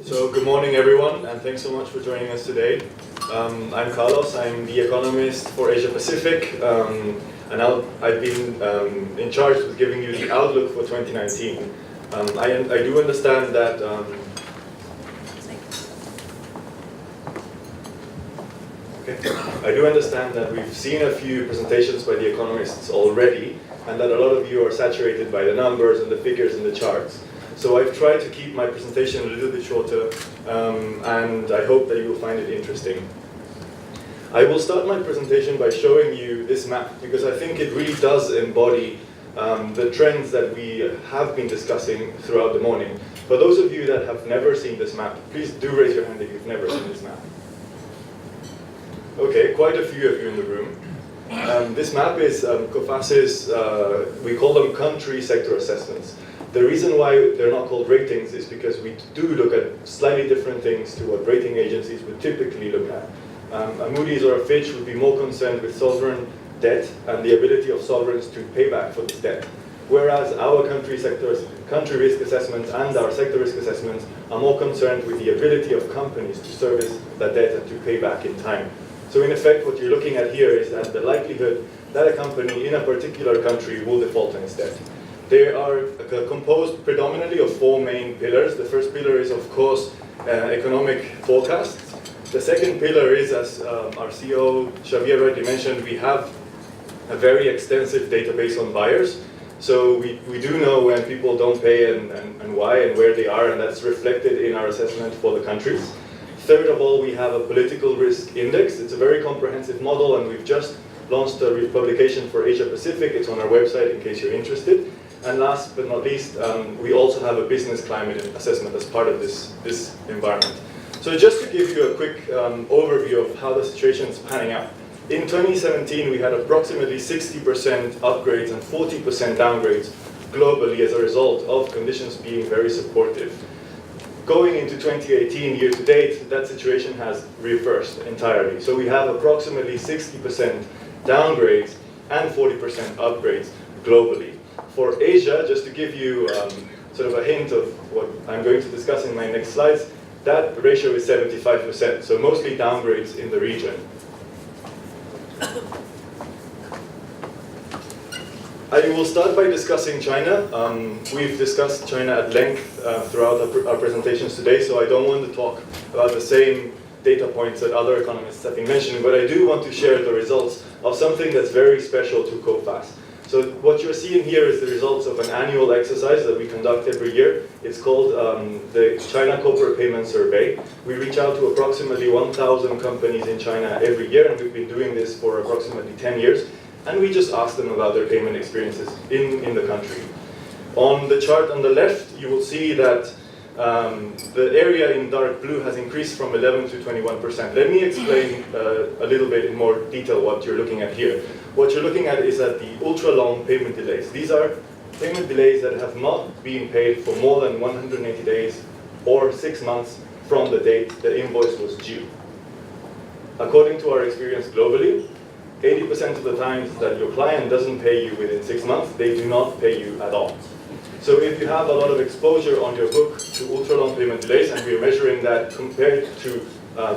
So good morning everyone, and thanks so much for joining us today. I'm Carlos, I'm the Economist for Asia Pacific, and I've been in charge with giving you the outlook for 2019. I do understand that I do understand that we've seen a few presentations by the economists already, and that a lot of you are saturated by the numbers and the figures and the charts. So I've tried to keep my presentation a little bit shorter, and I hope that you will find it interesting. I will start my presentation by showing you this map, because I think it really does embody the trends that we have been discussing throughout the morning. For those of you that have never seen this map, please do raise your hand if you've never seen this map. Okay, quite a few of you in the room. This map is Coface's, we call them country sector assessments. The reason why they're not called ratings is because we do look at slightly different things to what rating agencies would typically look at. A Moody's or a Fitch would be more concerned with sovereign debt and the ability of sovereigns to pay back for this debt. Whereas our country risk assessments and our sector risk assessments are more concerned with the ability of companies to service that debt and to pay back in time. So in effect, what you're looking at here is that the likelihood that a company in a particular country will default on its debt. They are composed predominantly of four main pillars. The first pillar is, of course, economic forecasts. The second pillar is, as our CEO Xavier already mentioned, we have a very extensive database on buyers. So we do know when people don't pay and why and where they are, and that's reflected in our assessment for the countries. Third of all, we have a political risk index. It's a very comprehensive model, and we've just launched a publication for Asia Pacific. It's on our website in case you're interested. And last but not least, we also have a business climate assessment as part of this environment. So just to give you a quick overview of how the situation is panning out. In 2017, we had approximately 60% upgrades and 40% downgrades globally as a result of conditions being very supportive. Going into 2018, year to date, that situation has reversed entirely. So we have approximately 60% downgrades and 40% upgrades globally. For Asia, just to give you sort of a hint of what I'm going to discuss in my next slides, that ratio is 75%, so mostly downgrades in the region. I will start by discussing China. We've discussed China at length throughout our presentations today, so I don't want to talk about the same data points that other economists have been mentioning, but I do want to share the results of something that's very special to Coface. So what you're seeing here is the results of an annual exercise that we conduct every year. It's called the China Corporate Payment Survey. We reach out to approximately 1,000 companies in China every year, and we've been doing this for approximately 10 years. And we just ask them about their payment experiences in the country. On the chart on the left, you will see that the area in dark blue has increased from 11 to 21%. Let me explain a little bit in more detail what you're looking at here. What you're looking at is that the ultra-long payment delays. These are payment delays that have not been paid for more than 180 days or 6 months from the date the invoice was due. According to our experience globally, 80% of the times that your client doesn't pay you within 6 months, they do not pay you at all. So if you have a lot of exposure on your book to ultra-long payment delays, and we're measuring that compared to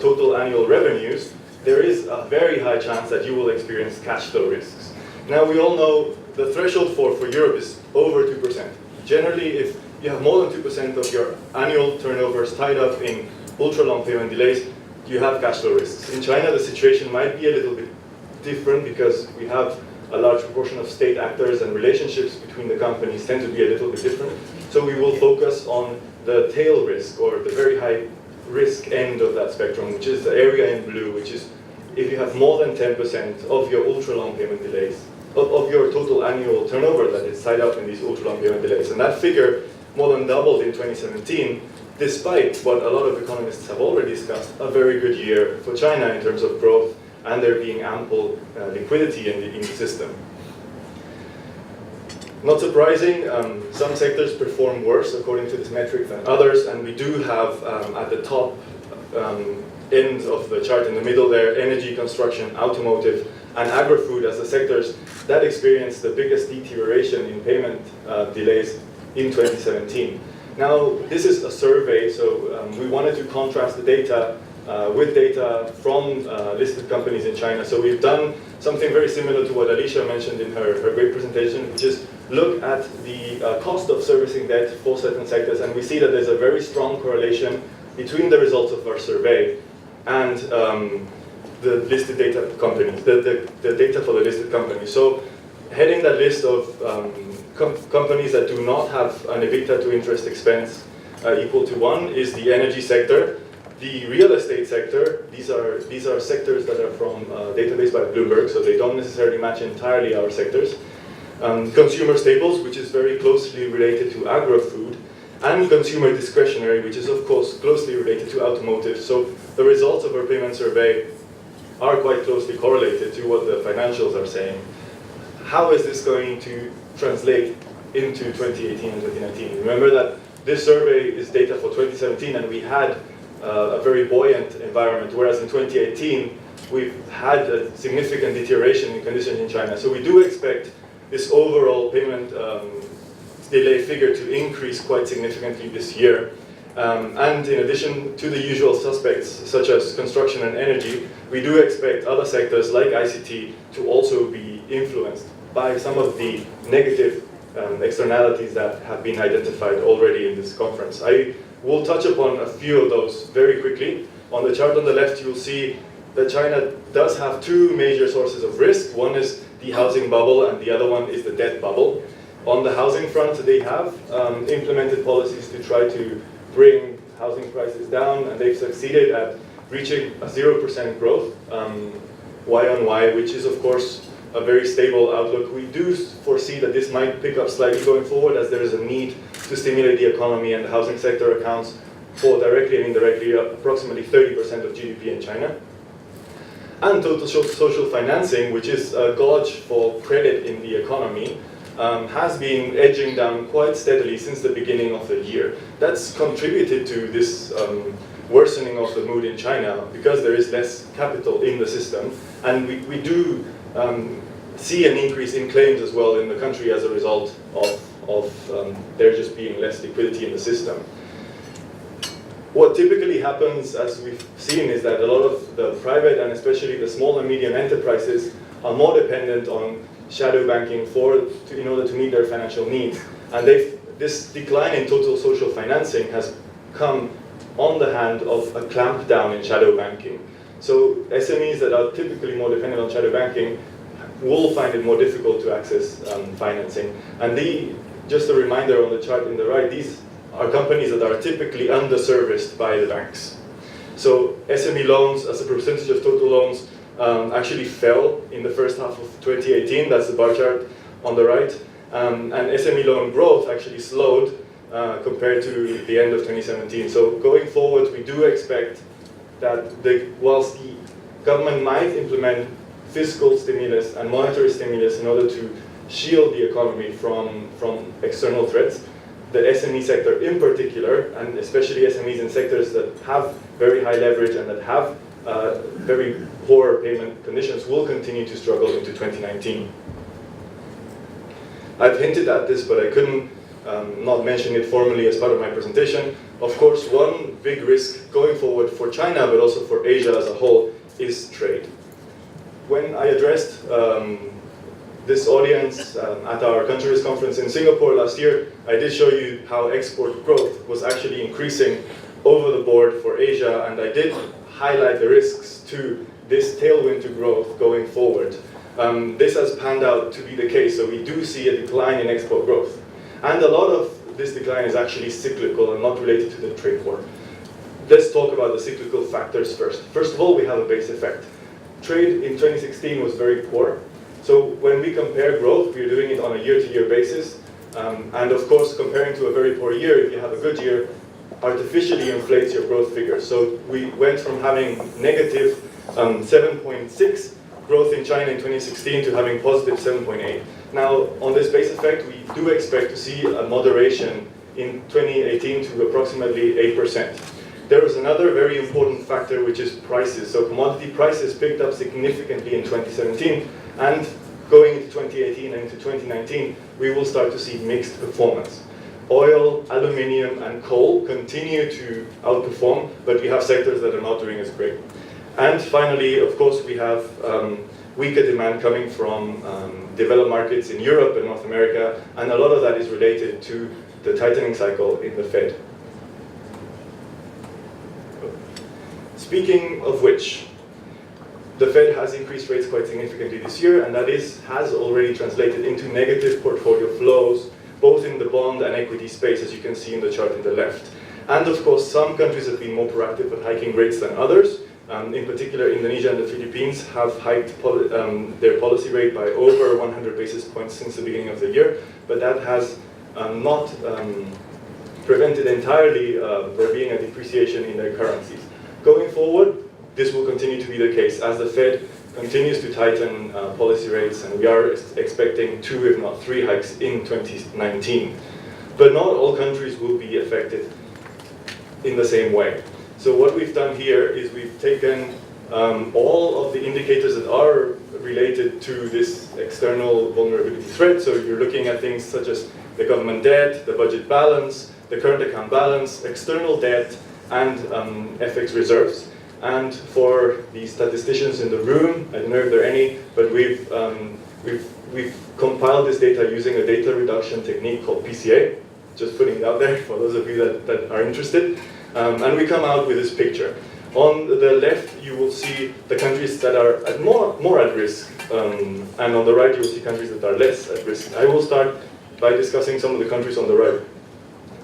total annual revenues, there is a very high chance that you will experience cash flow risks. Now we all know the threshold for Europe is over 2%. Generally, if you have more than 2% of your annual turnovers tied up in ultra-long payment delays, you have cash flow risks. In China, the situation might be a little bit different because we have a large proportion of state actors, and relationships between the companies tend to be a little bit different. So we will focus on the tail risk, or the very high risk end of that spectrum, which is the area in blue, which is if you have more than 10% of your ultra-long payment delays, of your total annual turnover that is tied up in these ultra-long payment delays. And that figure more than doubled in 2017, despite what a lot of economists have already discussed, a very good year for China in terms of growth, and there being ample liquidity in the system. Not surprising, some sectors perform worse according to this metric than others, and we do have at the top end of the chart in the middle there, energy, construction, automotive, and agri-food as the sectors that experienced the biggest deterioration in payment delays in 2017. Now, this is a survey, so we wanted to contrast the data with data from listed companies in China. So we've done something very similar to what Alicia mentioned in her great presentation, which is look at the cost of servicing debt for certain sectors, and we see that there's a very strong correlation between the results of our survey and the listed data companies, the data for the listed companies. So heading that list of companies that do not have an EBITDA to interest expense equal to 1 is the energy sector, the real estate sector. These are sectors that are from a database by Bloomberg, so they don't necessarily match entirely our sectors. Consumer staples, which is very closely related to agro-food, and consumer discretionary, which is of course closely related to automotive. So the results of our payment survey are quite closely correlated to what the financials are saying. How is this going to translate into 2018 and 2019? Remember that this survey is data for 2017, and we had a very buoyant environment, whereas in 2018 we've had a significant deterioration in conditions in China. So we do expect this overall payment delay figure to increase quite significantly this year. And in addition to the usual suspects, such as construction and energy, we do expect other sectors like ICT to also be influenced by some of the negative externalities that have been identified already in this conference. I will touch upon a few of those very quickly. On the chart on the left, you'll see that China does have two major sources of risk. One is the housing bubble, and the other one is the debt bubble. On the housing front, they have implemented policies to try to bring housing prices down, and they've succeeded at reaching a 0% growth Y-on-Y, which is of course a very stable outlook. We do foresee that this might pick up slightly going forward, as there is a need to stimulate the economy, and the housing sector accounts for directly and indirectly approximately 30% of GDP in China. And total social financing, which is a gauge for credit in the economy, has been edging down quite steadily since the beginning of the year. That's contributed to this worsening of the mood in China, because there is less capital in the system, and we do see an increase in claims as well in the country as a result of there just being less liquidity in the system. What typically happens, as we've seen, is that a lot of the private and especially the small and medium enterprises are more dependent on shadow banking in order to meet their financial needs. And this decline in total social financing has come on the hand of a clampdown in shadow banking. So SMEs that are typically more dependent on shadow banking will find it more difficult to access financing. And just a reminder on the chart in the right, these are companies that are typically underserviced by the banks. So SME loans as a percentage of total loans actually fell in the first half of 2018. That's the bar chart on the right. And SME loan growth actually slowed compared to the end of 2017. So going forward, we do expect that whilst the government might implement fiscal stimulus and monetary stimulus in order to shield the economy from external threats, the SME sector in particular, and especially SMEs in sectors that have very high leverage and that have very poor payment conditions, will continue to struggle into 2019. I've hinted at this, but I couldn't not mention it formally as part of my presentation. Of course, one big risk going forward for China, but also for Asia as a whole, is trade. When I addressed this audience at our country risk conference in Singapore last year, I did show you how export growth was actually increasing over the board for Asia, and I did highlight the risks to this tailwind to growth going forward. This has panned out to be the case, so we do see a decline in export growth. And a lot of this decline is actually cyclical and not related to the trade war. Let's talk about the cyclical factors first. First of all, we have a base effect. Trade in 2016 was very poor. So when we compare growth, we're doing it on a year-to-year basis. And of course, comparing to a very poor year, if you have a good year, artificially inflates your growth figures. So we went from having negative 7.6 growth in China in 2016 to having positive 7.8. Now, on this base effect, we do expect to see a moderation in 2018 to approximately 8%. There is another very important factor, which is prices. So commodity prices picked up significantly in 2017, and going into 2018 and into 2019, we will start to see mixed performance. oil, aluminium, and coal continue to outperform, but we have sectors that are not doing as great. And finally, of course, we have weaker demand coming from developed markets in Europe and North America, and a lot of that is related to the tightening cycle in the Fed. Speaking of which, the Fed has increased rates quite significantly this year, and that has already translated into negative portfolio flows, both in the bond and equity space, as you can see in the chart in the left. And of course, some countries have been more proactive at hiking rates than others. In particular, Indonesia and the Philippines have hiked their policy rate by over 100 basis points since the beginning of the year, but that has not prevented entirely there being a depreciation in their currencies. Going forward, this will continue to be the case as the Fed continues to tighten policy rates, and we are expecting 2, if not 3 hikes in 2019. But not all countries will be affected in the same way. So what we've done here is we've taken all of the indicators that are related to this external vulnerability threat. So you're looking at things such as the government debt, the budget balance, the current account balance, external debt, and FX reserves. And for the statisticians in the room, I don't know if there are any, but we've compiled this data using a data reduction technique called PCA. Just putting it out there for those of you that are interested. And we come out with this picture. On the left, you will see the countries that are more at risk, and on the right, you will see countries that are less at risk. I will start by discussing some of the countries on the right.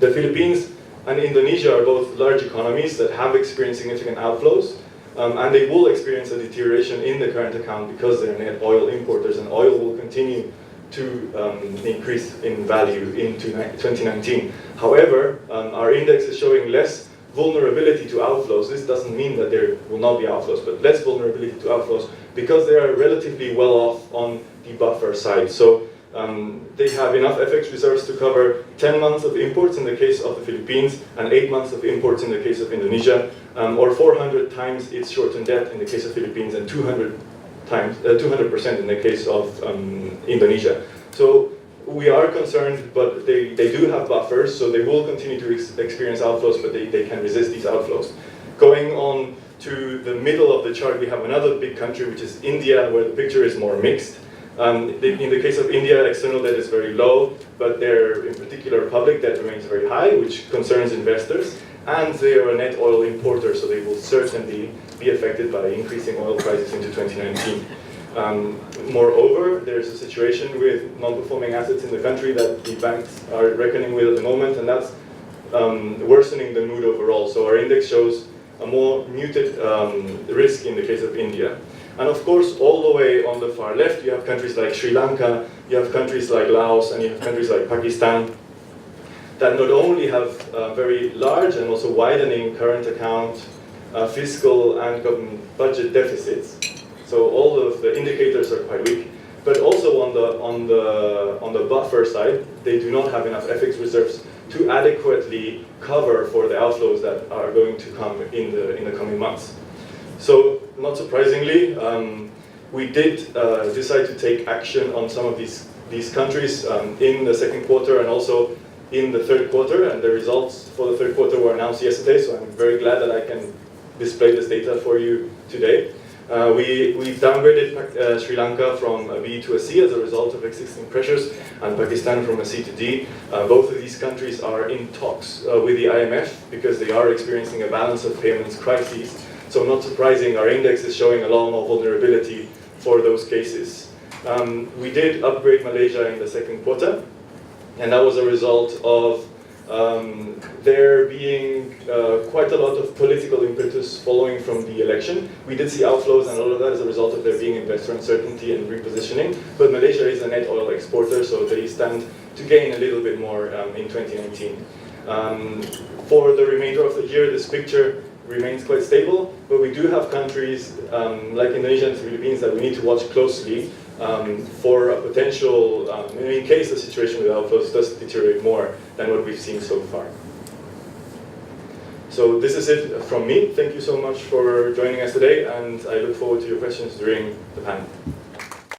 The Philippines and Indonesia are both large economies that have experienced significant outflows, and they will experience a deterioration in the current account because they're net oil importers, and oil will continue to increase in value into 2019. However, our index is showing less vulnerability to outflows. This doesn't mean that there will not be outflows, but less vulnerability to outflows because they are relatively well off on the buffer side. So they have enough FX reserves to cover 10 months of imports in the case of the Philippines and 8 months of imports in the case of Indonesia, or 400 times its short-term debt in the case of Philippines and 200% in the case of Indonesia. So we are concerned, but they do have buffers, so they will continue to experience outflows, but they can resist these outflows. Going on to the middle of the chart, we have another big country, which is India, where the picture is more mixed. In the case of India, external debt is very low, but their, in particular, public debt remains very high, which concerns investors. And they are a net oil importer, so they will certainly be affected by increasing oil prices into 2019. Moreover, there's a situation with non-performing assets in the country that the banks are reckoning with at the moment, and that's worsening the mood overall. So our index shows a more muted risk in the case of India. And of course, all the way on the far left, you have countries like Sri Lanka, you have countries like Laos, and you have countries like Pakistan that not only have very large and also widening current account, fiscal and government budget deficits. So all of the indicators are quite weak, but also on the buffer side, they do not have enough FX reserves to adequately cover for the outflows that are going to come in the coming months. So, not surprisingly, we did decide to take action on some of these countries in the second quarter and also in the third quarter, and the results for the third quarter were announced yesterday, so I'm very glad that I can display this data for you today. We downgraded Sri Lanka from a B to a C as a result of existing pressures, and Pakistan from a C to D. Both of these countries are in talks with the IMF because they are experiencing a balance of payments crisis. So not surprising, our index is showing a lot more vulnerability for those cases. We did upgrade Malaysia in the second quarter, and that was a result of there being quite a lot of political impetus following from the election. We did see outflows, and all of that is a result of there being investor uncertainty and repositioning. But Malaysia is a net oil exporter, so they stand to gain a little bit more in 2019. For the remainder of the year, this picture remains quite stable, but we do have countries like Indonesia and the Philippines that we need to watch closely for a potential, in case the situation with outflows does deteriorate more than what we've seen so far. So this is it from me. Thank you so much for joining us today, and I look forward to your questions during the panel.